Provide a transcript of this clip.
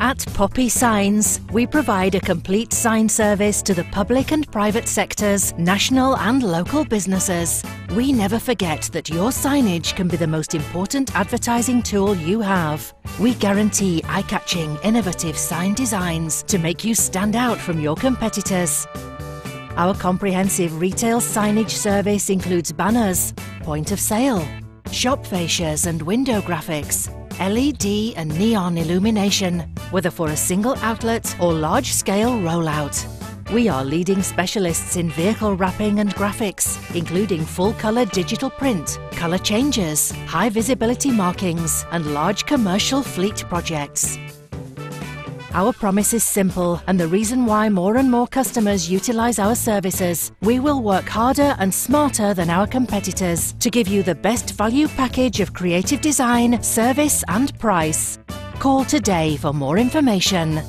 At Poppy Signs, we provide a complete sign service to the public and private sectors, national and local businesses. We never forget that your signage can be the most important advertising tool you have. We guarantee eye-catching, innovative sign designs to make you stand out from your competitors. Our comprehensive retail signage service includes banners, point of sale, shop fascias and window graphics, LED and neon illumination, whether for a single outlet or large-scale rollout. We are leading specialists in vehicle wrapping and graphics, including full-colour digital print, colour changes, high-visibility markings and large commercial fleet projects. Our promise is simple, and the reason why more and more customers utilise our services. We will work harder and smarter than our competitors to give you the best value package of creative design, service and price. Call today for more information.